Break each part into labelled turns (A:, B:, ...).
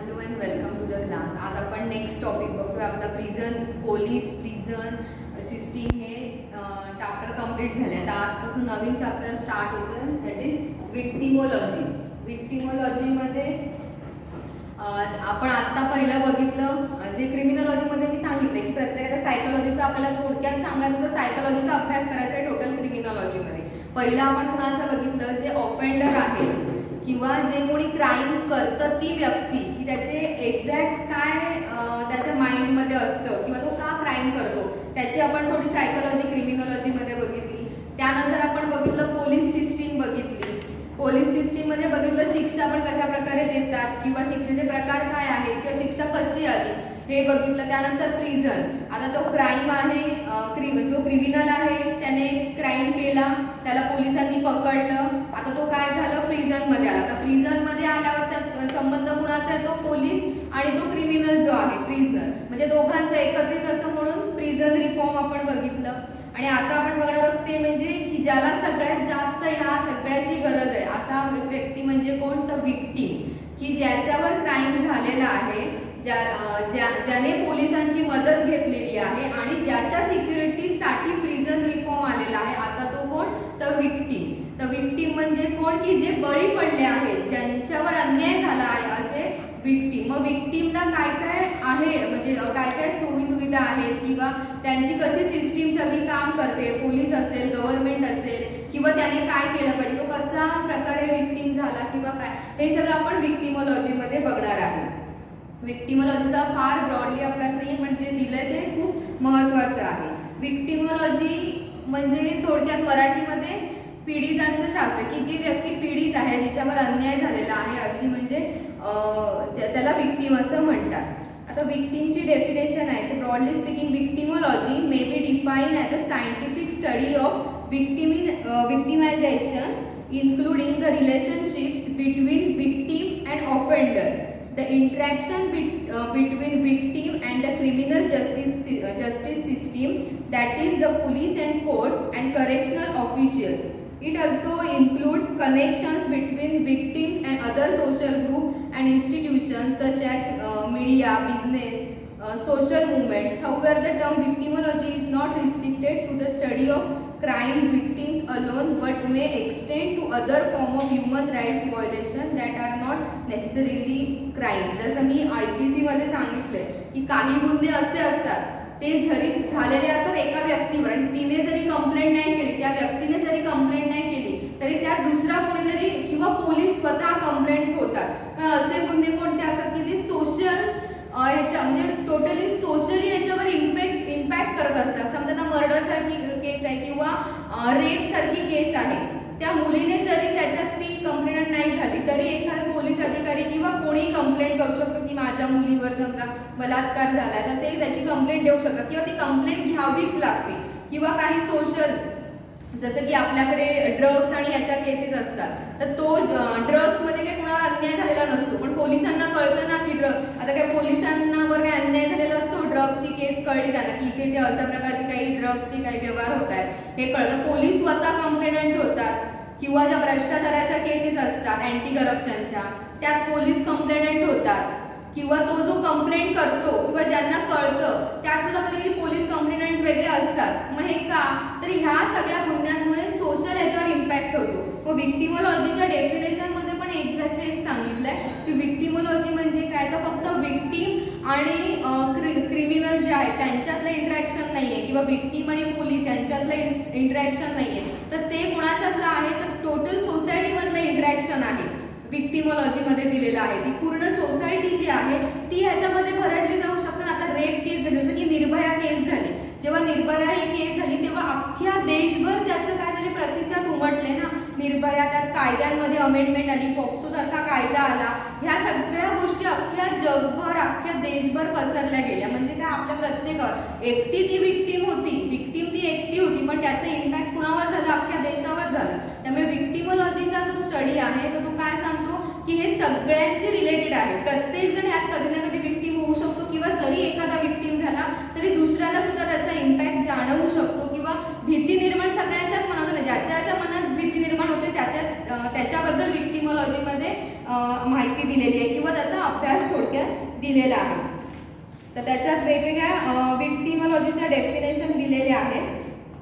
A: Hello and welcome to the class. आज आपण next topic बघतोय आपला पोलीस प्रिझन सिस्टीम हे चॅप्टर कंप्लीट झाले. आता आजपासून नवीन चॅप्टर स्टार्ट होतं, दॅट इज विक्टिमोलॉजी. विक्टिमोलॉजीमध्ये आपण आत्ता पहिलं बघितलं, जे क्रिमिनॉलॉजीमध्ये मी सांगितलं की प्रत्येकाच्या सायकोलॉजीचा आपल्याला थोडक्यात सांगायचं तर सायकोलॉजीचा अभ्यास करायचा आहे टोटल क्रिमिनॉलॉजीमध्ये. पहिलं आपण कुणाचं बघितलं, जे ऑफेंडर आहे किंवा जे कोणी क्राईम करतं ती व्यक्ती, की त्याचे एक्झॅक्ट काय त्याच्या माइंडमध्ये असतं किंवा तो का क्राईम करतो त्याची आपण थोडी सायकोलॉजी क्रिमिनॉलॉजीमध्ये बघितली. त्यानंतर आपण बघितलं पोलीस सिस्टीम बघितली. पोलीस सिस्टीममध्ये बघितलं शिक्षा पण कशा प्रकारे देतात किंवा शिक्षेचे प्रकार काय आहेत किंवा शिक्षा कशी आली हे बघितलं. त्यानंतर प्रिझन, आता तो क्राईम आहे, जो क्रिमिनल आहे त्याने क्राईम केला, त्याला पोलिसांनी पकडलं, आता तो काय झालं प्रिझनमध्ये आला. आता प्रिझनमध्ये आल्यावर त्या संबंध कुणाचा आहे, तो पोलीस आणि तो क्रिमिनल जो आहे प्रिझनर, म्हणजे दोघांचं एकत्रित असं म्हणून प्रिझन रिफॉर्म आपण बघितलं. आणि आता आपण बघणार आहोत ते म्हणजे की ज्याला सगळ्यात जास्त ह्या सगळ्याची गरज आहे असा व्यक्ती म्हणजे कोण, तर विक्टिम, की ज्याच्यावर क्राईम झालेला आहे, ज्याने पोलिसांची मदत घेतलेली आहे आणि ज्याच्या सिक्युरिटीसाठी प्रिझन रिफॉर्म आलेला आहे असा तो कोण, तर विक्टिम. तर विक्टिम म्हणजे कोण, की जे बळी पडले आहेत, ज्यांच्यावर अन्याय झाला आहे असे विक्टिम. मग विक्टिमला काय काय आहे, म्हणजे काय काय सोयीसुविधा आहेत किंवा त्यांची कशी सिस्टीम सगळी काम करते, पोलीस असेल, गव्हर्नमेंट असेल, किंवा त्याने काय केलं पाहिजे, तो कसा प्रकारे विक्टिम झाला किंवा काय, हे सगळं आपण विक्टिमॉलॉजीमध्ये बघणार आहे. विक्टिमॉलॉजीचा फार ब्रॉडली अभ्यास नाही, म्हणजे दिलंय ते खूप महत्त्वाचं आहे. विक्टिमॉलॉजी म्हणजे थोडक्यात मराठीमध्ये पीडितांचं शास्त्र, की जी व्यक्ती पीडित आहे, जिच्यावर अन्याय झालेला आहे अशी म्हणजे त्याला विक्टिम असं म्हणतात. आता विक्टिमची डेफिनेशन आहे की broadly speaking victimology may be define as a scientific study of victimization including the relationships between victim and offender, the interaction between victim and the criminal justice system, that is the police and courts and correctional officials. It also includes connections between victims and other social groups and institutions such as media, business, social movements. However, the term victimology is not restricted to the study of crime victims alone, but may extend to other form of human rights violation that are not necessarily crime. जसं मी IPC मध्ये सांगितलंय की काही गुन्हे असे असतात ते जरी झालेले असतात एका व्यक्तीवर आणि तिने जरी कंप्लेंट नाही केली, त्या व्यक्तीने जरी कंप्लेंट नाही केली तरी त्यात दुसरा कोणीतरी किंवा पोलीस स्वतः कंप्लेंट होतात. असे गुन्हे कोणते असतात की जे सोशल ह्याच्या म्हणजे टोटली सोशली याच्यावर इम्पॅक्ट करत असतात. समजा आता मर्डर सारखी केस आहे किंवा रेप सारखी केस आहे, त्या मुलीने जरी त्याच्यात ती कंप्लेंट नाही झाली तरी एखादा पोलीस अधिकारी किंवा कोणी कंप्लेंट करू शकतो की माझ्या मुलीवर समजा बलात्कार झाला तर ते त्याची कंप्लेंट देऊ शकतात किंवा ती कंप्लेंट घ्यावीच लागते. किंवा काही सोशल, जसं की आपल्याकडे ड्रग्स आणि ह्याच्या केसेस असतात, तर तो ड्रग्समध्ये काही कुणावर अन्याय झालेला नसतो, पण पोलिसांना कळतं ना की आता काही पोलिसांवर काही अन्याय झालेला असतो, ड्रगची केस कळली त्यांना की इथे ते अशा प्रकारची काही ड्रगची काही व्यवहार होत आहेत हे कळतं, पोलीस स्वतः कंप्लेंट होतात. किंवा ज्या भ्रष्टाचाराच्या केसेस असतात अँटी करप्शनच्या, त्यात पोलीस कंप्लेंट होतात. किंवा तो जो कंप्लेंट करतो किंवा ज्यांना कळतं त्यात सुद्धा कधी पोलीस कंप्लेंट वगैरे असतात. मग हे का, तर ह्या सगळ्या गुन्ह्यांमुळे सोशल याच्यावर इम्पॅक्ट होतो. मग विक्टिमॉलॉजीच्या डेफिनेशनमध्ये पण एक्झॅक्ट तेच सांगितलंय की विक्टिमॉलॉजी म्हणजे काय, तर फक्त विक्टिम आणि क्रिमिनल जे आहे त्यांच्यातलं इंटरॅक्शन नाही आहे किंवा विक्टिम आणि पोलीस यांच्यातलं इंटरॅक्शन नाही आहे, तर ते कोणाच्यातलं आहे, तर टोटल सोसायटीमधलं इंटरॅक्शन आहे विक्टिमॉलॉजीमध्ये दिलेलं आहे. ती पूर्ण सोसायटी जी आहे ती ह्याच्यामध्ये भरडली जाऊ शकते. आता रेप केस झाली, जसं की निर्भया केस झाली, जेव्हा निर्भया ही केस झाली तेव्हा अख्ख्या देशभर त्याचं काय झाले, प्रतिसाद उमटले ना. निर्भया, त्यात कायद्यांमध्ये अमेंडमेंट आली, पॉक्सो सारखा कायदा आला, ह्या सगळ्या गोष्टी अख्ख्या जगभर अख्ख्या देशभर पसरल्या गेल्या. म्हणजे काय, आपल्या प्रत्येकावर, एकटी ती विक्टिम ती एकटी होती पण त्याचा इम्पॅक्ट कुणावर झाला, अख्ख्या देशावर झाला. त्यामुळे विक्टिमॉलॉजीचा जो स्टडी आहे तर तो काय सांगतो की हे सगळ्यांशी रिलेटेड आहे. प्रत्येक जण ह्यात कधी ना कधी विक्टिम होऊ शकतो किंवा जरी एखादा विक्टिम झाला तरी दुसऱ्याला सुद्धा त्याचा इम्पॅक्ट जाणवू शकतो किंवा भीती निर्माण सगळ्यांच्याच मनात होते. ज्याच्या मनात भीती निर्माण होते त्याच्याबद्दल विक्टिमॉलॉजीमध्ये माहिती दिलेली आहे किंवा त्याचा अभ्यास थोडक्यात दिलेला आहे. तर त्याच्यात वेगवेगळ्या विक्टिमॉलॉजीच्या डेफिनेशन दिलेल्या आहेत.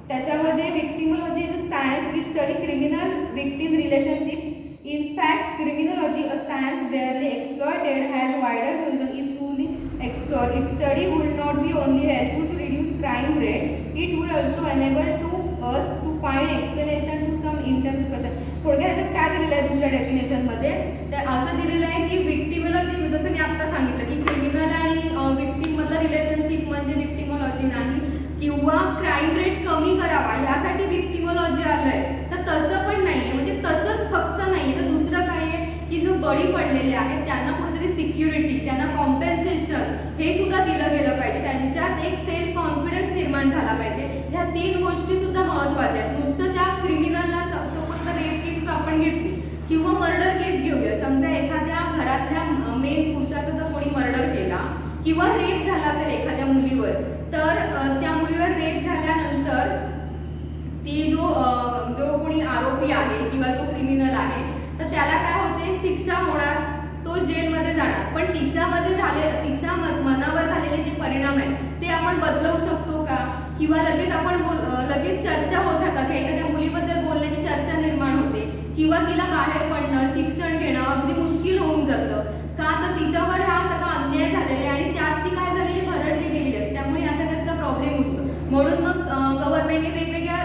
A: त्याच्यामध्ये victimology is a science which study criminal victim relationship. In fact, criminology, a science barely exploited, has wider horizon if truly explored. Its study would not be only helpful to reduce crime rate, it would also enable to us to find explanation to some internal question. थोडक्यात ह्याच्यात काय दिलेलं आहे दुसऱ्या डेफिनेशनमध्ये, तर असं दिलेलं आहे की विक्टिमॉलॉजी, जसं मी आत्ता सांगितलं की क्रिमिनल आणि विक्टिममधलं रिलेशनशिप म्हणजे विक्टिमॉलॉजी नाही, किंवा क्राईम रेट कमी करावा यासाठी विक्टिमॉलॉजी आलंय, तर तसं पण नाहीये. म्हणजे तसंच फक्त नाहीये, तर दुसरं काय आहे की जो बळी पडलेले आहेत त्यांना कुठेतरी सिक्युरिटी, त्यांना कॉम्पेन्सेशन हे सुद्धा दिलं गेलं पाहिजे. त्यांच्यात एक सेल्फ कॉन्फिडन्स निर्माण झाला पाहिजे. ह्या 3 गोष्टी सुद्धा महत्त्वाच्या आहेत. नुसतं त्या क्रिमिनलला सपोज रेप केस आपण घेतली किंवा मर्डर केस घेऊया, समजा एखाद्या घरातल्या मेन पुरुषाचा जर कोणी मर्डर केला किंवा रेप झाला असेल एखाद्या मुलीवर, तर त्या मुलीवर रेप झाल्यानंतर ती जो कोणी आरोपी आहे किंवा जो क्रिमिनल आहे, तर त्याला काय होते, शिक्षा होणार, तो जेलमध्ये जाणार. पण तिच्या मनावर झालेले जे परिणाम आहेत ते आपण बदलवू शकतो का? किंवा लगेच आपण लगेच चर्चा होत राहतात, एखाद्या मुलीबद्दल बोलण्याची चर्चा निर्माण होते, किंवा तिला बाहेर पडणं, शिक्षण घेणं अगदी मुश्किल होऊन जातं. का? तर तिच्यावर हा सगळा अन्याय झालेला आहे आणि त्यात ती काय झालेली, भरडली गेलेली असते. त्यामुळे या सगळ्याचा प्रॉब्लेम होतो. म्हणून मग गव्हर्नमेंटने वेगवेगळ्या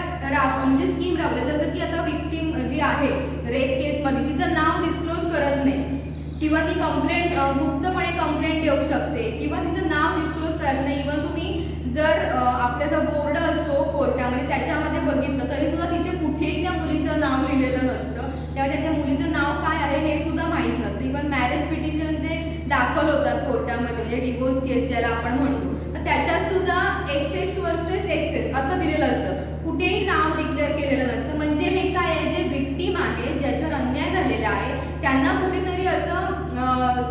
A: म्हणजे स्कीम राबवल्या, जसं की आता विक्टिम जी आहे रेप केसमध्ये तिचं नाव डिस्क्लोज करत नाही, किंवा ती कंप्लेंट गुप्तपणे कंप्लेंट देऊ शकते, किंवा तिचं नाव डिस्क्लोज करायचं नाही. इव्हन तुम्ही जर आपल्या जर बोर्ड असतो कोर्टामध्ये त्याच्यामध्ये बघितलं तरी सुद्धा तिथे कुठेही त्या मुलीचं नाव लिहिलेलं नसतं. त्यामुळे त्या मुलीचं नाव काय आहे हे सुद्धा माहीत नसतं. इव्हन मॅरेज पिटिशन जे दाखल होतात कोर्टामध्ये, जे डिवोर्स केस ज्याला आपण म्हणतो, तर त्याच्यात सुद्धा XX वर्सेस XX असं दिलेलं असतं, कुठेही नाव डिक्लेअर केलेलं नसतं. म्हणजे हे काय आहे, जे विक्टीम आहे, ज्याच्यावर अन्याय झालेला आहे, त्यांना कुठेतरी असं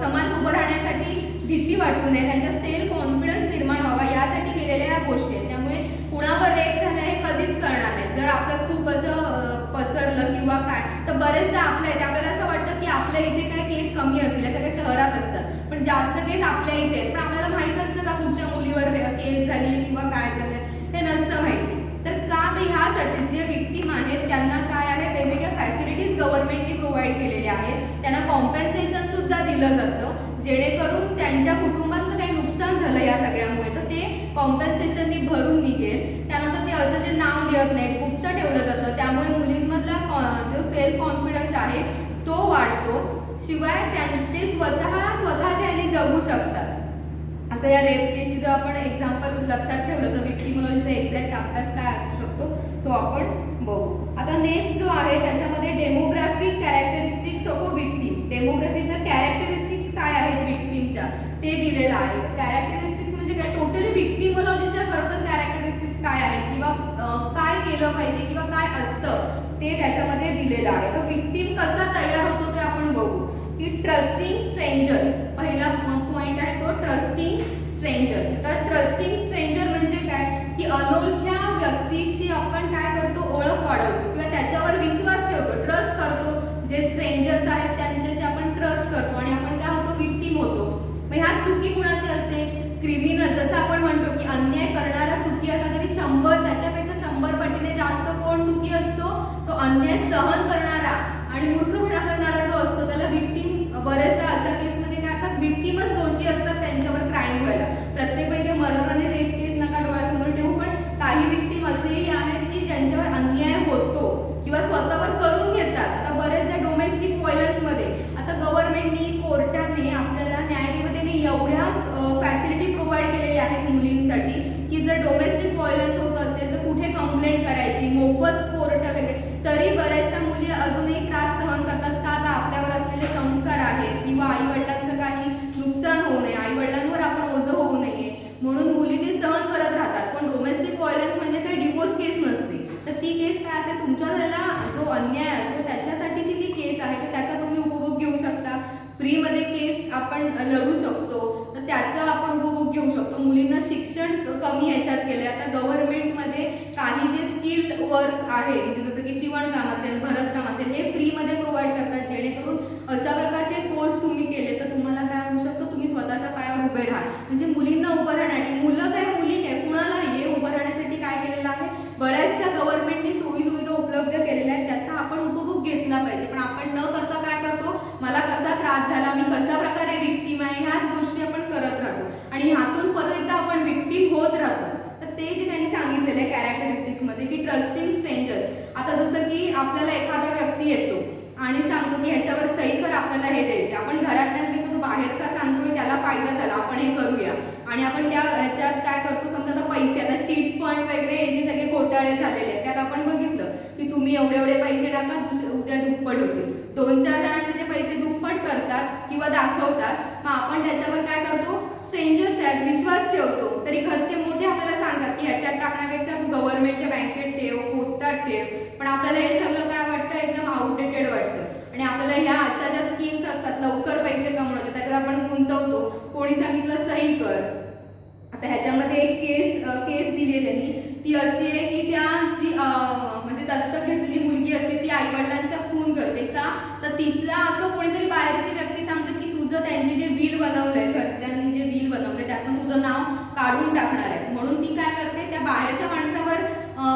A: समाज उभं राहण्यासाठी भीती वाटू नये, त्यांच्या सेल्फ कॉन्फिडन्स निर्माण व्हावा यासाठी केलेल्या ह्या गोष्टी आहेत. त्यामुळे कुणावर रेप झाला हे कधीच कळणार नाही. जर आपलं खूप असं पसरलं किंवा काय, तर बरेचदा आपल्याला असं वाटतं की आपल्या इथे काय केस कमी असतील, सगळ्या शहरात असतात, पण जास्त केस आपल्या इथे आहेत. पण आपल्याला माहीत असतं का कुठच्या मुलीवर केस झाली किंवा काय झालं, हे नसतं माहिती. तर का? तर ह्यासाठी जे विक्टीम आहेत त्यांना काय आहे, वेगवेगळ्या फॅसिलिटीज गव्हर्नमेंटने प्रोव्हाइड केलेल्या आहेत. त्यांना कॉम्पेन्सेशन सुद्धा दिलं जातं, जेणेकरून त्यांच्या कुटुंबाचं काही नुकसान झालं या सगळ्यामुळे तर ते कॉम्पेन्सेशननी भरून निघेल. त्यानंतर ते असं जे नाव लिहत नाहीत, गुप्त ठेवलं जातं, त्यामुळे मुलींमधला जो सेल्फ कॉन्फिडन्स आहे तो वाढतो. शिवाय ते स्वतःच्या याने जगू शकतात. असं या रेप केसची जर आपण एक्झाम्पल लक्षात ठेवलं तर विक्टिमॉलॉजीचा एक्झॅक्ट अभ्यास काय असू शकतो तो आपण बघू. आता नेक्स्ट जो आहे त्याच्यामध्ये demographic characteristics of a victim. डेमोग्राफिकच्या कॅरेक्टरिस्टिक्स काय आहेत विक्टिमच्या ते दिलेलं आहे. कॅरेक्टरिस्टिक्स म्हणजे काय, टोटली विक्टिमॉलॉजीच्या खरं तर कॅरेक्टरिस्टिक्स काय आहेत किंवा काय केलं पाहिजे किंवा काय असतं ते त्याच्यामध्ये दिलेलं आहे. तर विक्टिम कसा तयार होतो ते आपण बघू. की ट्रस्टिंग स्ट्रेंजर्स, पहिला पॉइंट आहे तो ट्रस्टिंग स्ट्रेंजर्स. तर ट्रस्टिंग स्ट्रेंजर म्हणजे काय की अनोळख्या व्यक्तीशी आपण काय करतो, ओळख वाढवतो किंवा त्याच्यावर विश्वास ठेवतो, ट्रस्ट करतो. जे स्ट्रेंजर्स आहेत त्यांच्याशी आपण ट्रस्ट करतो आणि आपण काय होतो, विक्टिम होतो. मग ह्या चुकी कुणाची असते, क्रिमिनल. जसं आपण म्हणतो की अन्याय करणारा चुकी असला तरी 100 त्याच्यापेक्षा 100 पटीने जास्त कोण चुकी असतो, तो अन्याय सहन करणारा आणि मूर्खपणा करणारा जो असतो त्याला विक्टिम. बरेचदा अशा केसमध्ये काय असतात, विक्टिमच दोषी असतात त्यांच्यावर क्राईम व्हायला. प्रत्येक वेळी मर्डर आणि रेप केस नका डोळ्यासमोर ठेवू, पण काही विक्टिम असेही आहेत की ज्यांच्यावर अन्याय होतो किंवा स्वतःवर करून घेतात. आता बरेचदा डोमेस्टिक व्हायलन्समध्ये आता गव्हर्नमेंटनी, कोर्टाने, आपल्याला न्यायदेवतेने एवढ्या फॅसिलिटी प्रोव्हाइड केलेल्या आहेत मुलींसाठी की जर डोमेस्टिक व्हायलन्स होत असेल तर कुठे कंप्लेंट करायची, मोफत कोर्ट वगैरे. तरी बऱ्याचशा मुली अजूनही त्रास सहन करतात. का? आपल्यावर असलेले संस्कार आहेत किंवा आई वडिलांचं काही नुकसान होऊ नये, आई वडिलांवर आपण ओझं होऊ नये म्हणून मुली ते सहन करत राहतात. पण डोमेस्टिक व्हायलन्स म्हणजे काही डिवोर्स केस नसते, तर ती केस काय असते, तुमच्या झालेला जो अन्याय असतो त्याच्यासाठीची ती केस आहे, तर त्याचा तुम्ही उपभोग घेऊ शकता. फ्रीमध्ये केस आपण लढू शकतो, तर त्याचा आपण उपभोग घेऊ शकतो. मुलींना शिक्षण कमी ह्याच्यात केलं. आता गव्हर्नमेंटमध्ये काही जे स्किल वर्क आहे, म्हणजे जसं की शिवणकाम असेल, भरतकाम असेल, हे फ्रीमध्ये प्रोव्हाइड करतात, जेणेकरून अशा प्रकारचे कोर्स तुम्ही केले तर तुम्हाला काय होऊ शकतं, तुम्ही स्वतःच्या पायावर म्हणजे मुलींना उभं राहण्यासाठी, मुलं काय मुली काय कुणालाही हे उभं राहण्यासाठी काय केलेलं आहे, बऱ्याचशा गव्हर्नमेंटने सोयीसुविधा उपलब्ध केलेल्या आहेत, त्याचा आपण उपभोग घेतला पाहिजे. पण आपण न करता काय करतो, मला कसा त्रास झाला, मी कशा प्रकारे विक्टीम आहे, ह्याच गोष्टी आपण करत राहतो आणि ह्यातून परत एकदा आपण विक्टीम होत राहतो. तर ते जे त्यांनी सांगितलेलं आहे कॅरेक्टरिस्टिक्समध्ये की ट्रस्टिंग स्ट्रेंजर्स. आता जसं की आपल्याला एखादा व्यक्ती येतो आणि सांगतो की ह्याच्यावर सही कर, आपल्याला हे द्यायचे, आपण घरातल्यांपेक्षा तो बाहेरचा सांगतोय त्याला फायदा झाला, आपण हे करूया आणि आपण त्या ह्याच्यात काय करतो, समजा आता पैसे, आता चीट फंड वगैरे हे जे सगळे घोटाळे झालेले आहेत त्यात आपण बघितलं की तुम्ही एवढे एवढे पैसे टाका, उद्या दुप्पट होते. 2-4 जणांचे ते पैसे दुप्पट करतात किंवा दाखवतात, मग आपण त्याच्यावर काय करतो, स्ट्रेंजर्स आहेत विश्वास ठेवतो. तरी घरचे मोठे आपल्याला सांगतात की ह्याच्यात टाकण्यापेक्षा गव्हर्नमेंटच्या बँकेत ठेव, पोस्टात ठेव, पण आपल्याला हे सगळं काय वाटतं, एकदम आउटडेटेड वाटतं आणि आपल्याला ह्या अशा ज्या स्कीम्स असतात लवकर पैसे कमवण्याच्या, त्याच्यात आपण गुंतवतो. कोणी सांगितलं सही कर. आता ह्याच्यामध्ये एक केस दिली आहे त्यांनी, ती अशी आहे की त्या जी म्हणजे दत्तक घेतलेली मुलगी असते ती आईवडिलांचा खून करते का, तर तिथला असं कोणीतरी बाहेरची व्यक्ती सांगतं की तुझं त्यांचे जे विल बनवलंय, घरच्यांनी जे विल बनवलंय त्यातनं तुझं नाव काढून टाकणार आहे, म्हणून ती काय करते, त्या बाहेरच्या माणसावर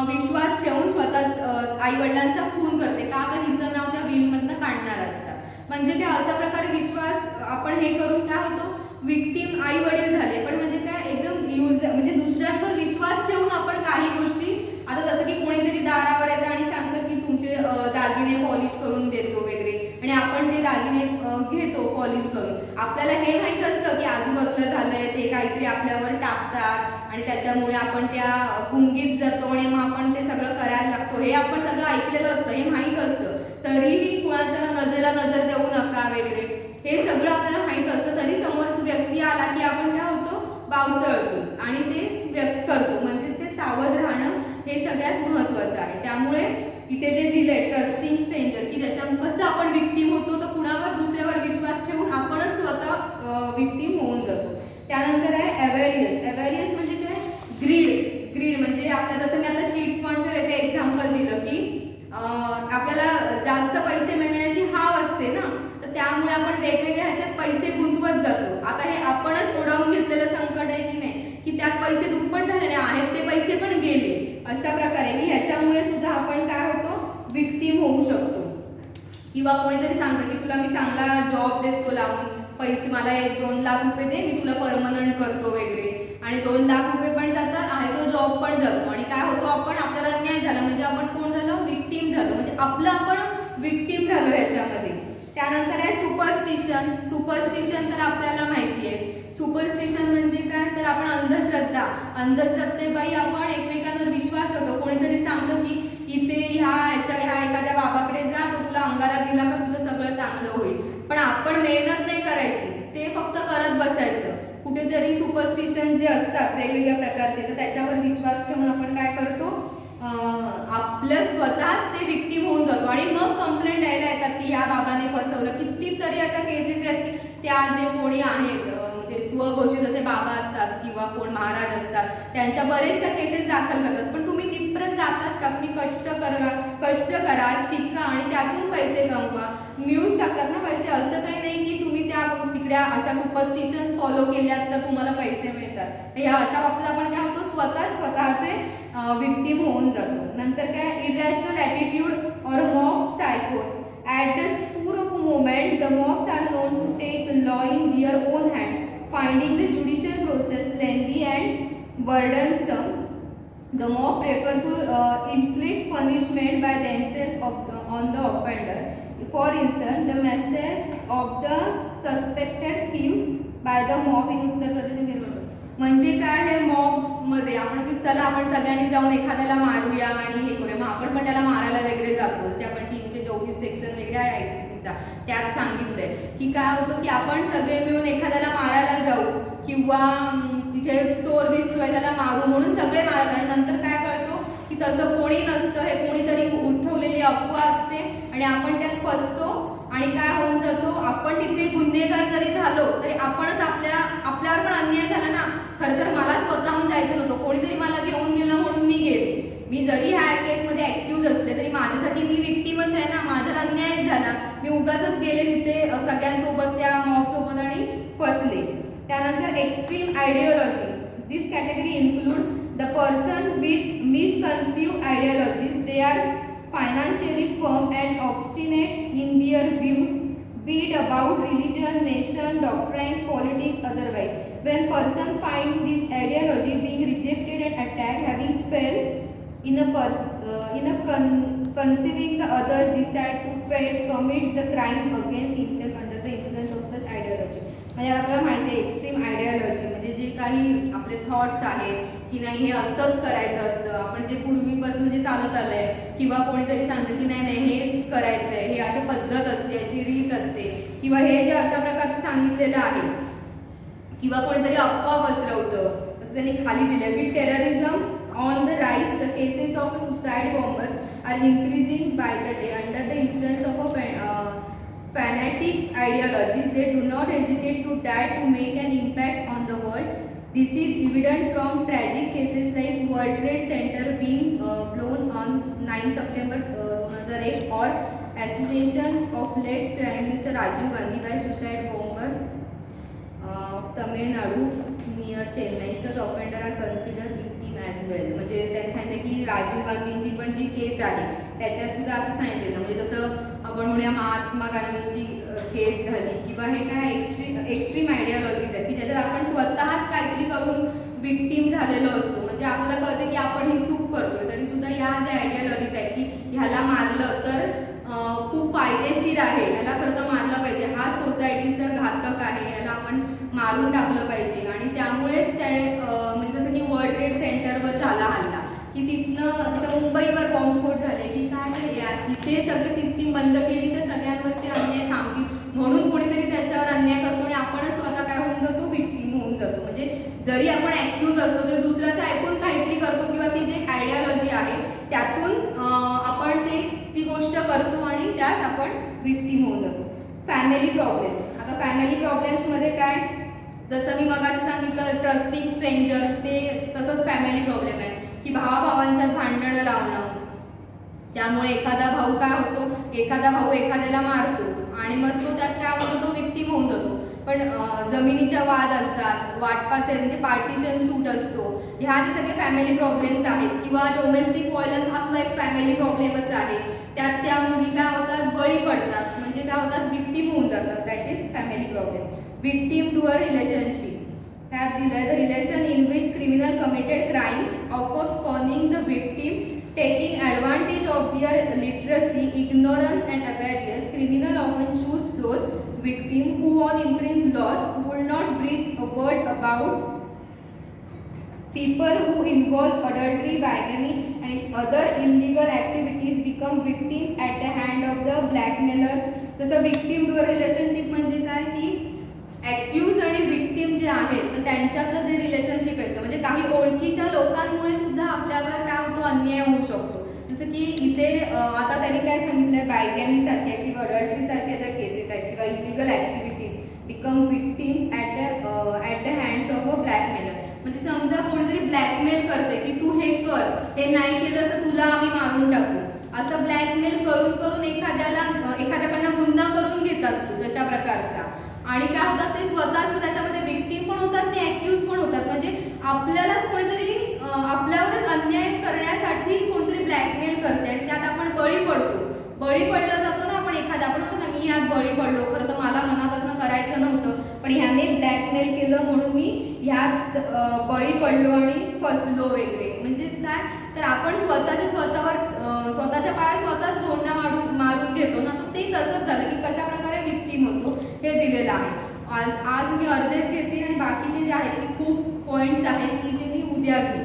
A: विश्वास ठेवून स्वतःच आईवडिलांचा खून करते का, तर हिचं नाव त्या विलमधनं काढणार असतं. म्हणजे त्या अशा प्रकारे विश्वास आपण हे करून काय होतो, विक्टीम आई वडील झाले, पण म्हणजे काय एकदम म्हणजे दुसऱ्यांवर विश्वास ठेवून आपण काही गोष्टी, आता जसं की कोणीतरी दारावर येतं आणि सांगतं की तुमचे दागिने पॉलिश करून देतो वगैरे आणि आपण ते दागिने घेतो पॉलिश करून. आपल्याला हे माहीत असतं की आजूबाजूला झालंय, ते काहीतरी आपल्यावर टाकतात आणि त्याच्यामुळे आपण त्या गुंगीत जातो आणि मग आपण ते सगळं करायला लागतो. हे आपण सगळं ऐकलेलं असतं, हे माहीत असतं, तरीही कुणाच्या नजरेला नजर देऊ नका वगैरे हे सगळं आपल्याला माहीत असतं, तरी समोरचा व्यक्ती आला की आपण काय होतो, बावचळतोच आणि ते व्यक्त करतो. म्हणजेच ते सावध राहणं हे सगळ्यात महत्त्वाचं आहे. त्यामुळे इथे जे दिलंय ट्रस्टिंग स्ट्रेंजर, की ज्याच्या कसं आपण विक्टीम होतो, तर कुणावर दुसऱ्यावर विश्वास ठेवून आपणच स्वतः विक्टीम होऊन जातो. त्यानंतर आहे अवेरियस. अवेरियस म्हणजे काय, ग्रीड म्हणजे आपल्या, जसं मी आता चीट फंडचं वेगळं एक्झाम्पल दिलं की आपल्याला जास्त पैसे मिळण्याची हाव असते ना, तर त्यामुळे आपण वेगवेगळ्या ह्याच्यात पैसे गुंतवत जातो. आता हे आपणच ओढवून घेतलेलं संकट आहे की नाही, की त्यात पैसे दुप्पट झालेले आहेत, ते पैसे पण गेले. अशा प्रकारे की ह्याच्यामुळे सुद्धा आपण काय होतो, विक्टीम होऊ शकतो. किंवा कोणीतरी सांगतं की तुला मी चांगला जॉब देतो लावून, पैसे मला 1-2 लाख रुपये दे, मी तुला परमनंट करतो वगैरे, आणि 2 लाख रुपये पण जातात, आहे तो जॉब पण जातो आणि काय होतो, आपण आपल्याला अन्याय झाला, म्हणजे आपण कोण झालो, विक्टीम झालो, म्हणजे आपलं आपण विक्टीम झालो ह्याच्यामध्ये. त्यानंतर आहे सुपरस्टिशन. सुपरस्टिशन तर आपल्याला माहिती आहे. सुपरस्टिशन म्हणजे काय, तर आपण अंधश्रद्धेबाई आपण एकमेकांवर विश्वास ठेवतो. कोणीतरी सांगतो की इथे ह्या एखाद्या बाबाकडे जा, तो तुला अंगारा दिला का तुझं सगळं चांगलं होईल, पण आपण मेहनत नाही करायची, ते फक्त करत बसायचं. कुठेतरी सुपरस्टिशन जे असतात वेगवेगळ्या प्रकारचे, तर त्याच्यावर विश्वास ठेवून आपण काय करतो, आपलं स्वतःच ते विक्टीम होऊन जातो आणि मग कंप्लेंट द्यायला येतात की ह्या बाबाने फसवलं. कितीतरी अशा केसेस आहेत की त्या जे कोणी आहेत म्हणजे स्वघोषित असे बाबा असतात किंवा कोण महाराज असतात, त्यांच्या बरेचशा केसेस दाखल करतात. पण तुम्ही तिथपर्यंत जातात का, तुम्ही कष्ट करा, शिका आणि त्यातून पैसे कमवा, मिळू शकतात ना पैसे. असं काही नाही की तुम्ही त्या तिकड्या अशा सुपरस्टिशन्स फॉलो केल्यात तर तुम्हाला पैसे मिळतात. ह्या अशा बाबतीत आपण काय होतो, स्वतःचे विक्टीम होऊन जातो. नंतर काय, इरॅशनल ॲटिट्यूड और mob psycho. At the spur of a moment, the mobs are known to take the law in their own hand, finding the judicial process lengthy and burdensome. The mob prefer to inflict punishment by themselves on the offender. For instance, the massacre of the suspected thieves by the mob in Uttar Pradesh. म्हणजे काय, हे mob मध्ये आपण की चला आपण सगळ्यांनी जाऊन एखाद्याला मारूया आणि हे करूया, मग आपण पण त्याला मारायला वगैरे जातो. ते आपण 324 सेक्शन वगैरे आहे IPCचा, त्यात सांगितलंय की काय होतं की आपण सगळे मिळून एखाद्याला मारायला जाऊ किंवा तिथे चोर दिसतोय त्याला मारू म्हणून सगळे मारायला, आणि नंतर काय कळतो की तसं कोणी नसतं, हे कोणीतरी उठवलेली अफवा असते आणि आपण त्यात फसतो आणि काय होऊन जातो, आपण तिथे गुन्हेगार जरी झालो तरी आपणच आपल्यावर पण अन्याय झाला ना. खरं तर मला स्वतःहून जायचं नव्हतं, कोणीतरी मला घेऊन गेलं म्हणून मी गेले. मी जरी ह्या केसमध्ये ॲक्युज असते तरी माझ्यासाठी मी विक्टीमच आहे ना, माझ्यावर अन्यायच झाला, मी उगाचच गेले तिथे सगळ्यांसोबत त्या मॉबसोबत आणि फसले. त्यानंतर extreme ideology. This category include the person with misconceived ideologies. They are financially firm and obstinate in their views, be it about religion, nation, doctrines, politics, otherwise. When person find this ideology being rejected and attacked, having failed in conceiving the others, decide to fate, commits the crime against himself under the influence of such ideology. म्हणजे आपल्याला माहिती आहे extreme ideology म्हणजे जे काही आपले thoughts आहेत की नाही हे असंच करायचं असतं, आपण जे पूर्वीपासून जे चालत आलंय किंवा कोणीतरी सांगतं की नाही नाही हेच करायचं आहे, हे अशा पद्धत असते, अशी रीत असते, किंवा हे जे अशा प्रकारचं सांगितलेलं आहे, किंवा कोणीतरी अफवा पसरवतं. तसं त्यांनी खाली दिलं की terrorism on the rise, the cases of suicide bombers are increasing by the day under the influence of fanatic ideologies. They do not hesitate to die to make an impact on the world. This is evident from tragic cases like World Trade Center being blown on 9 September 2001 or assassination of late Prime Minister Rajiv Gandhi by suicide bomber of Tamil Nadu near Chennai. Such offender are considered victim as well. म्हणजे त्यांनी सांगितलं की राजीव गांधींची पण जी केस आहे त्याच्यात सुद्धा असं सांगितलेलं, म्हणजे जसं आपण म्हणूया महात्मा गांधींची केस झाली किंवा हे काय एक्स्ट्रीम आयडियोलॉजीज आहेत की ज्याच्यात आपण स्वतःच काहीतरी करून विक्टीम झालेलो असतो. म्हणजे आपल्याला कळतं की आपण ही चूक करतोय तरी सुद्धा ह्या ज्या आयडियोलॉजीज आहेत की ह्याला मारलं तर खूप फायदेशीर आहे, ह्याला खरं तर मारलं पाहिजे, हा सोसायटीचा घातक आहे, ह्याला आपण मारून टाकलं पाहिजे. आणि त्यामुळे ते म्हणजे जसं की वर्ल्ड ट्रेड सेंटरवर झाला हल्ला की तिथनं जसं मुंबईवर बॉम्बस्फोट झाले की काय इथे सगळी सिस्टीम बंद केली तर सगळ्यांवरचे अन्याय थांबतील, म्हणून कोणीतरी त्याच्यावर अन्याय करतो आणि आपणच स्वतः काय होऊन जातो, विक्टीम होऊन जातो. म्हणजे जरी आपण ॲक्यूज असतो तरी दुसऱ्याचं ऐकून काहीतरी करतो किंवा ती जे आयडियोलॉजी आहे त्यातून आपण ती गोष्ट करतो आणि त्यात आपण विक्टीम होऊन जातो. Family problems. आता फॅमिली प्रॉब्लेम्समध्ये काय, जसं मी मगाशी सांगितलं ट्रस्टिंग स्ट्रेंजर, ते तसंच फॅमिली प्रॉब्लेम आहे की भावाभावांच्यात भांडणं लावणं. त्यामुळे एखादा भाऊ काय होतो, एखादा भाऊ एखाद्याला मारतो आणि मग तो त्यात काय होतो, तो विक्टीम होऊन जातो. पण जमिनीच्या वाद असतात, वाटपाचे म्हणजे पार्टिशन सूट असतो, ह्या जे सगळे फॅमिली प्रॉब्लेम्स आहेत, किंवा डोमेस्टिक व्हायलन्स हा सुद्धा एक फॅमिली प्रॉब्लेमच आहे. त्यात त्या मुली काय होतात, बळी पडतात, म्हणजे काय होतात, विक्टीम होऊन जातात. That is family problem. Victim to a relationship. त्यात दिलं the relation in which criminal committed crimes of conning the victim, taking advantage of their literacy, ignorance and awareness. Criminal often choose those victims who on increased loss would not breathe a word about people who involve adultery, bigamy and other illegal activities become victims at the hand of the blackmailers. जसं victim to a relationship म्हणजे काय की ॲक्यूज आणि victim जे आहेत तर त्यांच्यातलं जे रिलेशनशिप असतं, म्हणजे काही ओळखीच्या लोकांमुळे सुद्धा आपल्यावर काय होतो, अन्याय होऊ शकतो. जसं की इथे आता त्यांनी काय सांगितलं, बायगॅमीसारख्या किंवा अडल्टरीसारख्या ज्या केसेस आहेत किंवा illegal activities become victims at the hands of a blackmailer. म्हणजे समजा कोणीतरी ब्लॅकमेल करते की तू हे कर, हे नाही केलं तर तुला आम्ही मारून टाकू, असं ब्लॅकमेल करून करून एखाद्याकडनं गुन्हा करून घेतात तू तशा प्रकारचा. आणि काय होतात, ते स्वतःच त्याच्यामध्ये विक्टीम पण होतात, ते ॲक्यूज पण होतात. म्हणजे आपल्यालाच कोणीतरी आपल्यावरच अन्याय करण्यासाठी कोणतरी ब्लॅकमेल करते आणि त्यात आपण बळी पडतो. बळी पडला जातो ना आपण, आपण म्हणतो ना मी ह्यात बळी पडलो, खरं तर मला मनापासून करायचं नव्हतं पण ह्याने ब्लॅकमेल केलं म्हणून मी ह्यात बळी पडलो आणि फसलो वगैरे. म्हणजेच काय, तर आपण स्वतःच्या पायात स्वतःच धोंडा मारून घेतो ना, तर ते तसंच झालं की कशा प्रकारे विक्टीम होतो हे दिलेलं आहे. आज मी अर्धेच घेते आणि बाकीचे जे आहेत ते खूप पॉईंट्स आहेत की जे मी उद्या घेईन.